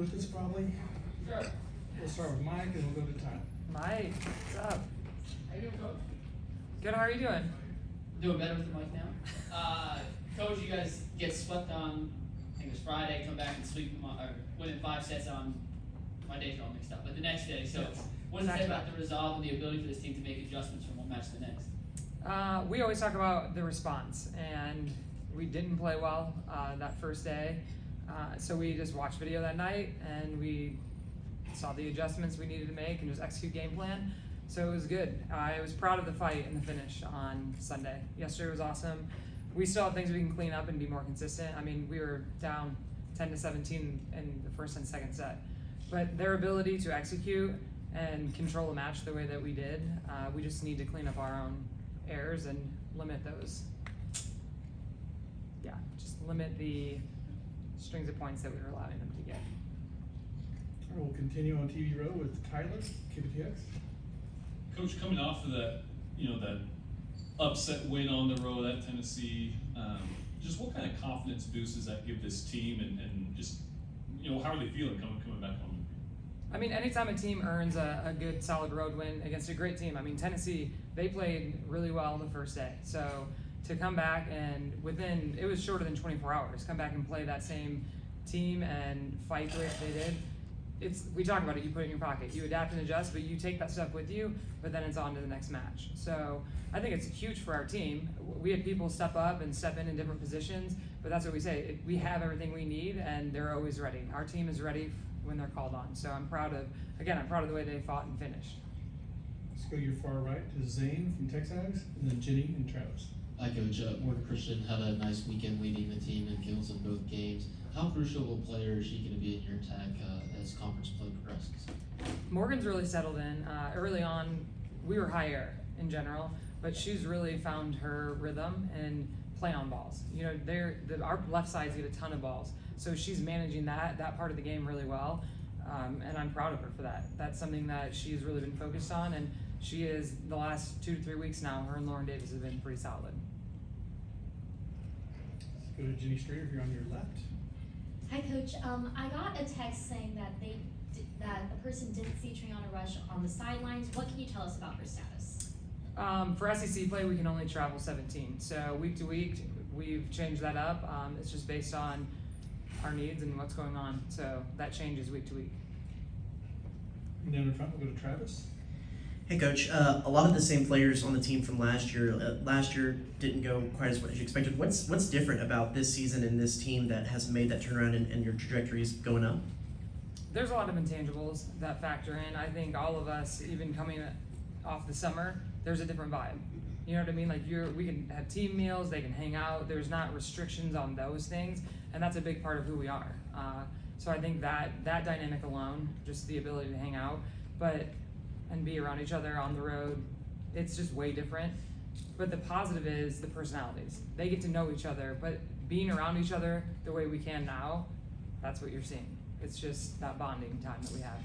with us probably. Sure. We'll start with Mike and we'll go to Tyler. Mike, what's up? How you doing, Coach? Good, how are you doing? Doing better with the mic now. Coach, you guys get swept on, I think it was Friday, come back and sweep them or win in 5 sets on, my days are all mixed up, but the next day. So what does it say about the resolve and the ability for this team to make adjustments from one match to the next? We always talk about the response, and we didn't play well that first day. So we just watched video that night, and we saw the adjustments we needed to make and just execute game plan. So it was good. I was proud of the fight and the finish on Sunday. Yesterday was awesome. We still have things we can clean up and be more consistent. I mean, we were down 10-17 in the first and second set. But their ability to execute and control the match the way that we did, we just need to clean up our own errors and limit those. Yeah, just limit the strings of points that we were allowing them to get. All right, we'll continue on TV Row with Tyler, KBTX. Coach, coming off of that, that upset win on the road at Tennessee, just what kind of confidence boost does that give this team, and just, how are they feeling coming back home? I mean, anytime a team earns a good, solid road win against a great team, I mean, Tennessee, they played really well the first day. So to come back and it was shorter than 24 hours, come back and play that same team and fight the way they did, we talk about it, you put it in your pocket, you adapt and adjust, but you take that stuff with you, but then it's on to the next match. So I think it's huge for our team. We had people step up and step in different positions, but that's what we say, we have everything we need and they're always ready. Our team is ready when they're called on. So I'm proud of the way they fought and finished. Let's go to your far right to Zane from Texags, and then Jenny and Travis. Hi, Coach. Morgan Christian had a nice weekend leading the team and kills in both games. How crucial of a player is she going to be in your attack as conference play progresses? Morgan's really settled in. Early on, we were higher in general, but she's really found her rhythm and play on balls. Our left sides get a ton of balls, so she's managing that part of the game really well, and I'm proud of her for that. That's something that she's really been focused on, and she is, the last 2 to 3 weeks now, her and Lauren Davis have been pretty solid. Let's go to Jenny Streeter here on your left. Hi, Coach. I got a text saying that that a person didn't see Triana Rush on the sidelines. What can you tell us about her status? For SEC play, we can only travel 17. So week to week, we've changed that up. It's just based on our needs and what's going on. So that changes week to week. And down in front, we'll go to Travis. Hey, Coach. A lot of the same players on the team from last year. Last year didn't go quite as much as you expected. What's different about this season and this team that has made that turnaround and your trajectories going up? There's a lot of intangibles that factor in. I think all of us, even coming off the summer, there's a different vibe. You know what I mean? Like we can have team meals, they can hang out. There's not restrictions on those things, and that's a big part of who we are. So I think that dynamic alone, just the ability to hang out, and be around each other on the road, it's just way different. But the positive is the personalities. They get to know each other, but being around each other the way we can now, that's what you're seeing. It's just that bonding time that we have.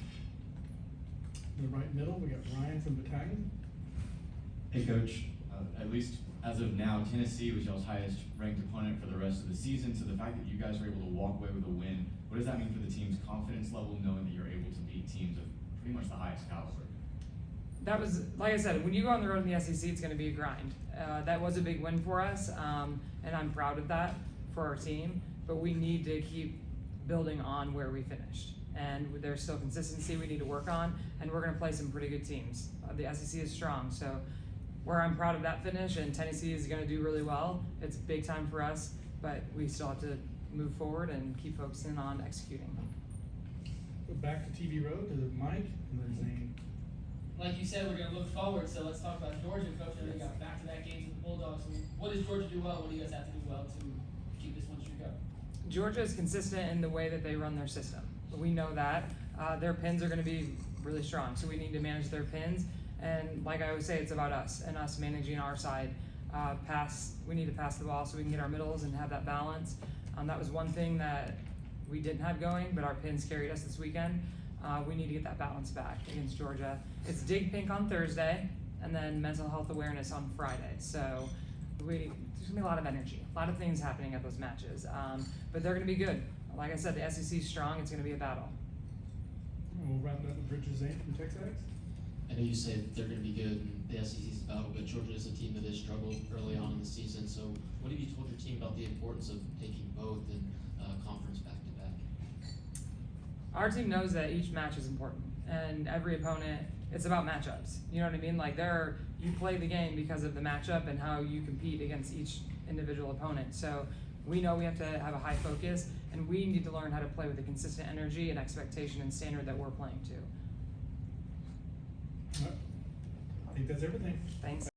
In the right middle, we got Ryan from Battalion. Hey, Coach. At least as of now, Tennessee was y'all's highest ranked opponent for the rest of the season. So the fact that you guys were able to walk away with a win, what does that mean for the team's confidence level, knowing that you're able to beat teams of pretty much the highest caliber? That was, like I said, when you go on the road in the SEC, it's going to be a grind. That was a big win for us, and I'm proud of that for our team. But we need to keep building on where we finished. And there's still consistency we need to work on, and we're going to play some pretty good teams. The SEC is strong, so where I'm proud of that finish, and Tennessee is going to do really well, it's big time for us, but we still have to move forward and keep focusing on executing. Go back to TV Row to Mike, and then Zane. Like you said, we're going to look forward, so let's talk about Georgia, Coach. I know you got back-to-back games with the Bulldogs. What does Georgia do well? What do you guys have to do well to keep this one streak up? Georgia is consistent in the way that they run their system. We know that. Their pins are going to be really strong, so we need to manage their pins. And like I always say, it's about us and us managing our side. We need to pass the ball so we can get our middles and have that balance. That was one thing that we didn't have going, but our pins carried us this weekend. We need to get that balance back against Georgia. It's Dig Pink on Thursday, and then mental health awareness on Friday. So there's gonna be a lot of energy, a lot of things happening at those matches. But they're gonna be good. like I said, the SEC is strong. It's going to be a battle. And we'll wrap it up with Richard Zane from Texas. I know you say they're going to be good in the SEC's battle, but Georgia is a team that has struggled early on in the season. So, what have you told your team about the importance of taking both in conference back to back? Our team knows that each match is important, and every opponent, it's about matchups. You know what I mean? Like you play the game because of the matchup and how you compete against each individual opponent. So we know we have to have a high focus, and we need to learn how to play with a consistent energy and expectation and standard that we're playing to. I think that's everything. Thanks.